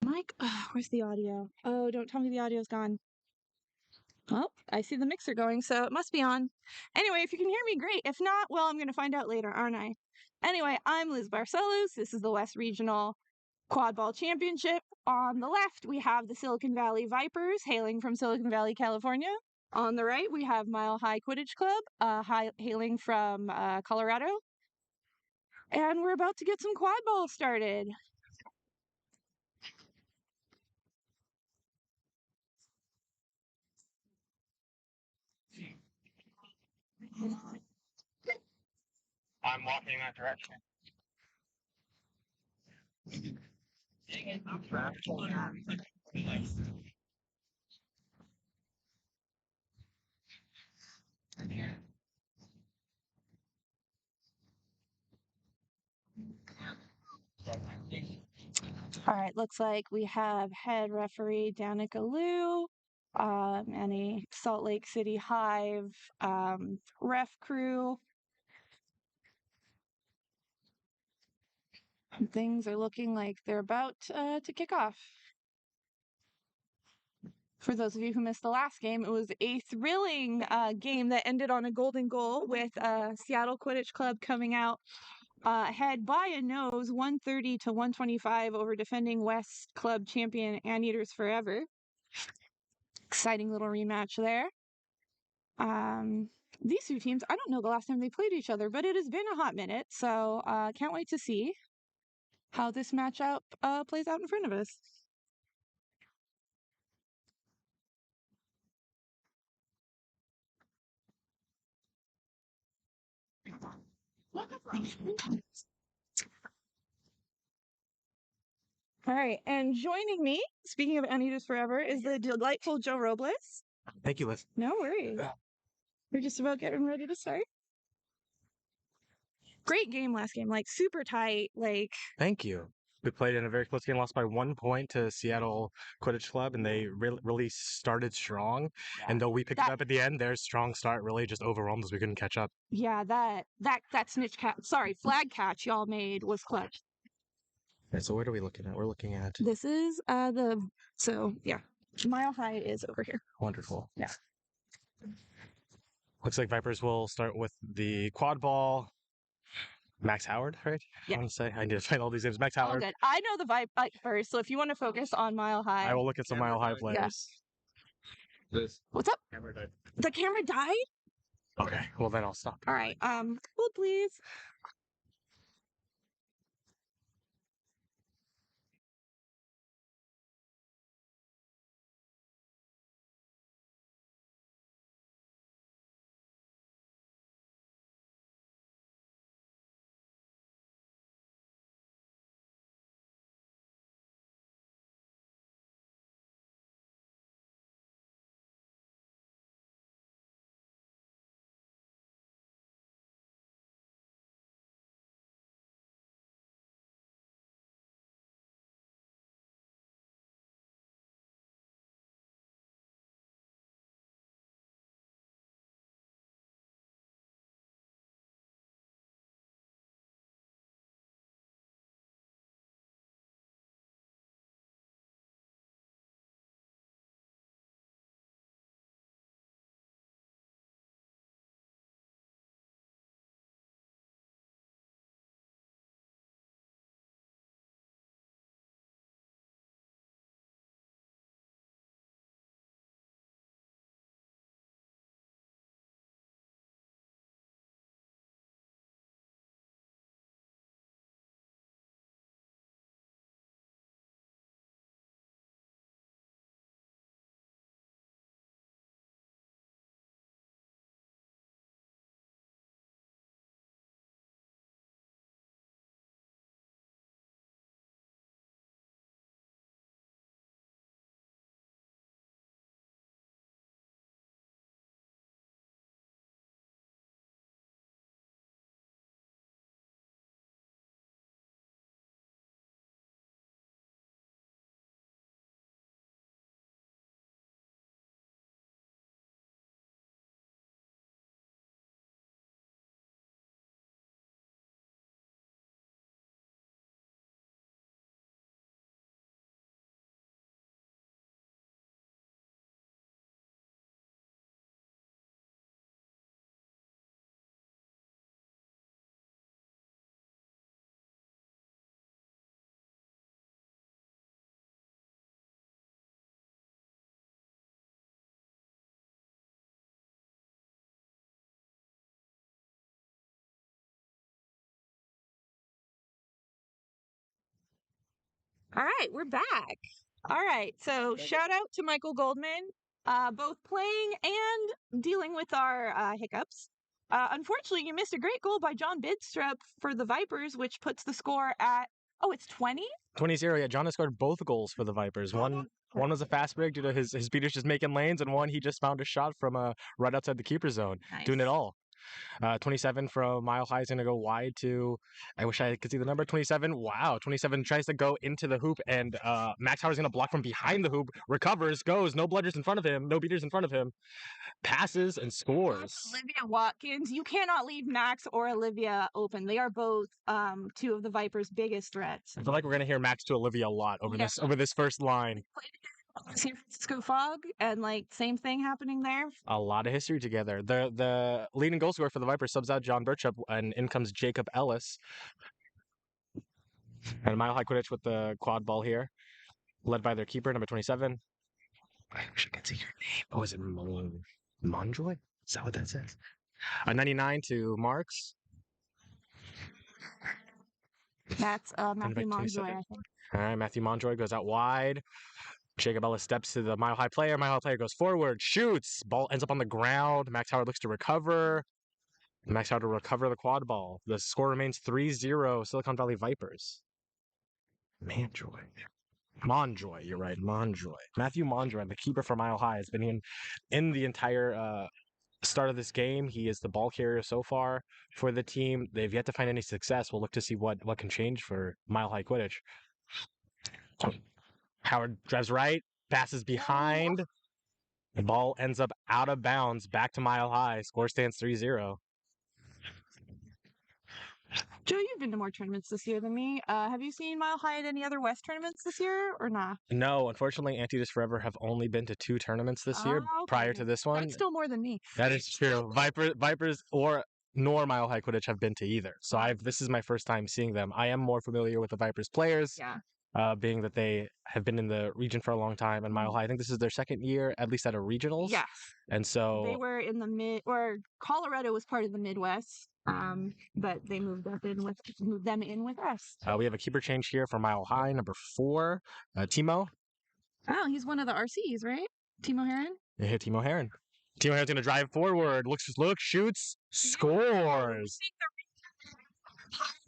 Mike, where's the audio? Oh, don't tell me the audio's gone. Well, I see the mixer going, so it must be on. Anyway, if you can hear me, great. If not, well, I'm going to find out later, aren't I? Anyway, I'm Liz Barcelos. This is the West Regional Quad Ball Championship. On the left, we have the Silicon Valley Vipers, hailing from Silicon Valley, California. On the right, we have Mile High Quidditch Club, hailing from Colorado. And we're about to get some quad ball started. I'm walking in that direction. All right, looks like we have head referee Danica Liu, and a Salt Lake City Hive ref crew. And things are looking like they're about to kick off. For those of you who missed the last game, it was a thrilling game that ended on a golden goal with Seattle Quidditch Club coming out ahead by a nose, 130 to 125 over defending West Club champion Anteaters Forever. Exciting little rematch there. These two teams, I don't know the last time they played each other, but it has been a hot minute, so can't wait to see how this matchup plays out in front of us. All right, and joining me, speaking of Anteaters Forever, is the delightful Joe Robles. Thank you, Liz. No worries. We're just about getting ready to start. Great game last game, like super tight, like. Thank you. We played in a very close game, lost by 1 point to Seattle Quidditch Club, and they really started strong. And though we picked it up at the end, their strong start really just overwhelmed us. We couldn't catch up. Yeah, that flag catch y'all made was clutch. Okay, so what are we looking at? We're looking at. This is Mile High is over here. Wonderful. Yeah. Looks like Vipers will start with the quad ball. Max Howard, right? Yeah. I want to say I need to find all these names. Max Howard. All good. I know the Vipers, so if you want to focus on Mile High, I will look at some Mile High players. Yeah. What's up? Camera died. The camera died? Okay, well then I'll stop. All right. Hold please. All right, we're back. All right, so shout out to Michael Goldman, both playing and dealing with our hiccups. Unfortunately, you missed a great goal by John Bidstrup for the Vipers, which puts the score at, oh, it's 20? 20-0. Yeah, John has scored both goals for the Vipers. One was a fast break due to his beaters just making lanes, and one he just found a shot from right outside the keeper zone, doing it Nice. all. 27 from Mile High is going to go wide to, I wish I could see the number, 27. Wow, 27 tries to go into the hoop, and Max Howard's going to block from behind the hoop, recovers, goes, no blooders in front of him, no beaters in front of him, passes and scores. Olivia Watkins, you cannot leave Max or Olivia open. They are both two of the Vipers' biggest threats. I feel like we're going to hear Max to Olivia a lot over this first line. San Francisco Fog, and like same thing happening there. A lot of history together. The leading goal scorer for the Vipers subs out John Birchup, and in comes Jacob Ellis. And Mile High Quidditch with the quad ball here, led by their keeper, number 27. I wish I could see your name. Oh, is it Monjoy? Is that what that says? 99 to Marks. That's Matthew Monjoy, I think. All right, Matthew Monjoy goes out wide. Jacob Ellis steps to the Mile High player. Mile High player goes forward, shoots. Ball ends up on the ground. Max Howard looks to recover. Max Howard to recover the quad ball. The score remains 3-0, Silicon Valley Vipers. Monjoy, you're right, Monjoy. Matthew Monjoy, the keeper for Mile High, has been in the entire start of this game. He is the ball carrier so far for the team. They've yet to find any success. We'll look to see what can change for Mile High Quidditch. Howard drives right, passes behind. The ball ends up out of bounds, back to Mile High. Score stands 3-0. Joe, you've been to more tournaments this year than me. Have you seen Mile High at any other West tournaments this year or not? No, unfortunately, Anteaters Forever have only been to 2 tournaments this year prior to this one. That's still more than me. That is true. Vipers nor Mile High Quidditch have been to either. So this is my first time seeing them. I am more familiar with the Vipers players. Yeah. Being that they have been in the region for a long time, and Mile High, I think this is their second year, at least at a regionals. Yes. And so they were in the Colorado was part of the Midwest, but they moved them in with us. We have a keeper change here for Mile High, number 4, Timo. Oh, he's one of the RCs, right? Timo Heron. Yeah, Timo Heron. Timo Heron's gonna drive forward, looks, shoots, scores.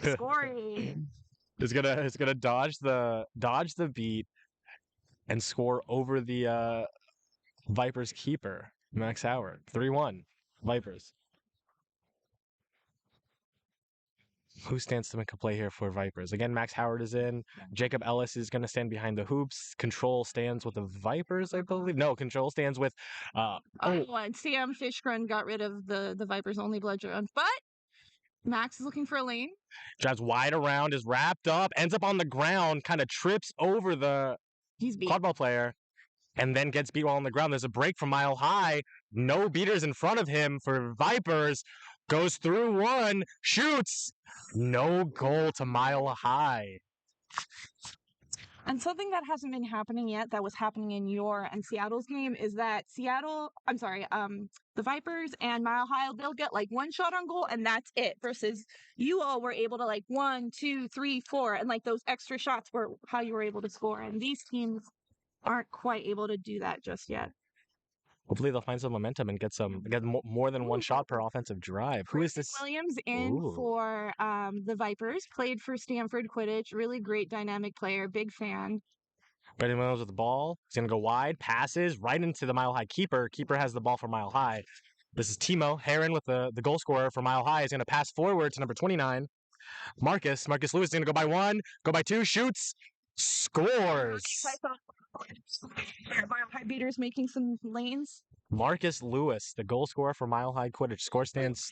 Scoring. Is gonna dodge the beat and score over the Vipers keeper, Max Howard. 3-1, Vipers. Who stands to make a play here for Vipers? Again, Max Howard is in. Jacob Ellis is going to stand behind the hoops. Control stands with the Vipers, I believe. No, Control stands with... and Sam Fishgren got rid of the Vipers' only bludgeon. But Max is looking for a lane. Drives wide around, is wrapped up, ends up on the ground, kind of trips over the quadball player, and then gets beat while on the ground. There's a break from Mile High. No beaters in front of him for Vipers. Goes through one, shoots. No goal to Mile High. And something that hasn't been happening yet that was happening in your and Seattle's game is that the Vipers and Mile High, they'll get like one shot on goal and that's it. Versus you all were able to like 1, 2, 3, 4, and like those extra shots were how you were able to score. And these teams aren't quite able to do that just yet. Hopefully they'll find some momentum and get more than one shot per offensive drive. Who is this? Williams for the Vipers, played for Stanford Quidditch. Really great dynamic player, big fan. Brandon Williams with the ball. He's going to go wide, passes right into the Mile High keeper. Keeper has the ball for Mile High. This is Timo Heron with the goal scorer for Mile High. He's going to pass forward to number 29. Marcus Lewis is going to go by 1, go by 2, shoots, scores. Mile High beaters making some lanes. Marcus Lewis, the goal scorer for Mile High Quidditch. Score stands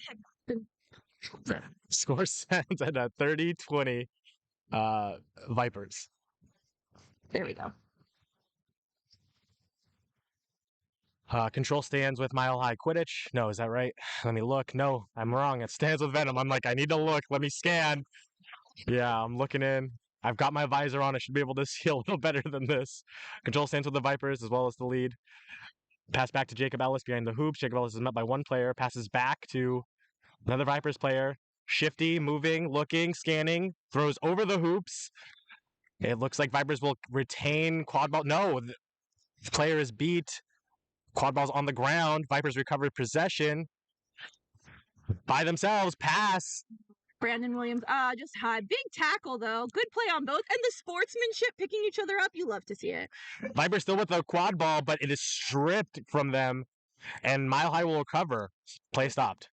at 30-20 Vipers. There we go. Control stands with Mile High Quidditch. No, is that right? Let me look. No, I'm wrong. It stands with Venom. I'm like, I need to look. Let me scan. Yeah, I'm looking in. I've got my visor on. I should be able to see a little better than this. Control stands with the Vipers as well as the lead. Pass back to Jacob Ellis behind the hoops. Jacob Ellis is met by one player. Passes back to another Vipers player. Shifty, moving, looking, scanning. Throws over the hoops. It looks like Vipers will retain quad ball. No, the player is beat. Quad ball's on the ground. Vipers recovered possession by themselves. Pass. Brandon Williams, just high. Big tackle, though. Good play on both. And the sportsmanship picking each other up. You love to see it. Vipers still with the quad ball, but it is stripped from them. And Mile High will recover. Play stopped.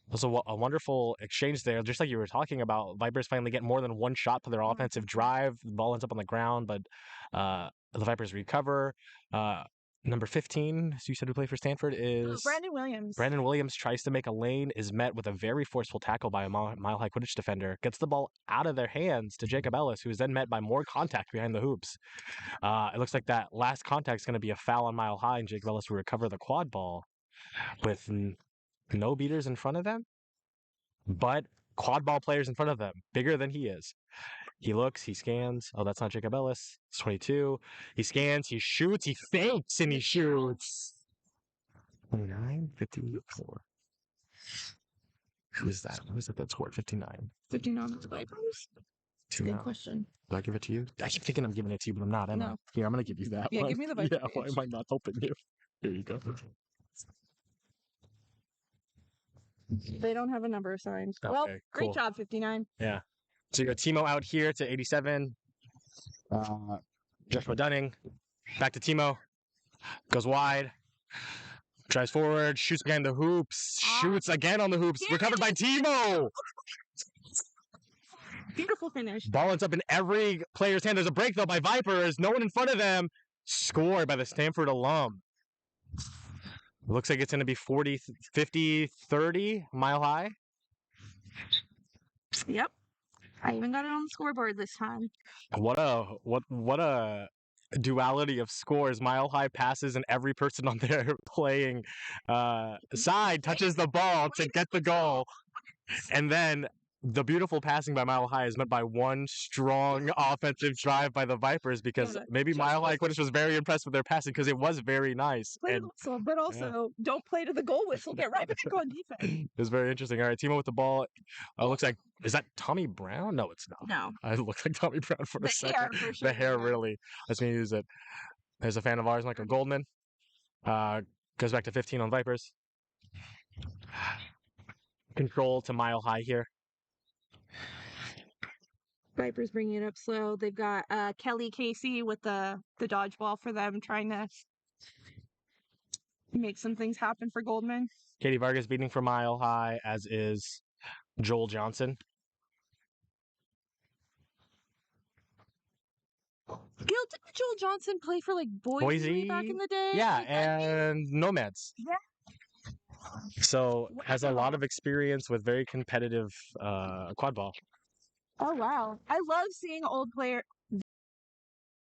It was a wonderful exchange there, just like you were talking about. Vipers finally get more than one shot to their offensive drive. The ball ends up on the ground, but the Vipers recover. Number 15, as you said, who played for Stanford, is Brandon Williams. Brandon Williams tries to make a lane, is met with a very forceful tackle by a Mile High Quidditch defender, gets the ball out of their hands to Jacob Ellis, who is then met by more contact behind the hoops. It looks like that last contact is going to be a foul on Mile High, and Jacob Ellis will recover the quad ball with no beaters in front of them, but quad ball players in front of them, bigger than he is. He looks, he scans. Oh, that's not Jacob Ellis. It's 22. He scans, he shoots, he fakes, and he shoots. 29, 54. Who is that? Who is it that scored 59? 59 on the Vipers. Two Good now. question. Do I give it to you? I keep thinking I'm giving it to you, but I'm not. Am I? No. Here, I'm going to give you that Yeah, one. give me the Viper Yeah, why page. am I not helping you? Here you go. They don't have a number assigned. Well, Okay, great cool. job, 59. Yeah. So you got Timo out here to 87. Joshua Dunning. Back to Timo. Goes wide. Drives forward. Shoots behind the hoops. Shoots again on the hoops. Yeah. Recovered by Timo. Beautiful finish. Ball ends up in every player's hand. There's a break, though, by Vipers. No one in front of them. Scored by the Stanford alum. Looks like it's going to be 40, 50, 30 Mile High. Yep. I even got it on the scoreboard this time. What a duality of scores. Mile High passes and every person on their playing side touches the ball to get the goal. And then the beautiful passing by Mile High is met by one strong offensive drive by the Vipers, because Yeah, maybe Mile High Quidditch was very impressed with their passing because it was very nice. Play And the whistle, but also don't play to the goal whistle. Get right back on defense. it was very interesting. All right, Timo with the ball. Looks like, is that Tommy Brown? No, it's not. No. I look like Tommy Brown for a The second. hair, for sure. The hair, really. Let's use it. There's a fan of ours, Michael Goldman. Goes back to 15 on Vipers. Control to Mile High here. Vipers bringing it up slow. They've got Kelly Casey with the dodgeball for them, trying to make some things happen for Goldman. Katie Vargas beating for Mile High, as is Joel Johnson. Gil, didn't Joel Johnson play for like Boise back in the day? Yeah, and Nomads. Yeah. So has a lot of experience with very competitive quad ball. Oh wow. I love seeing old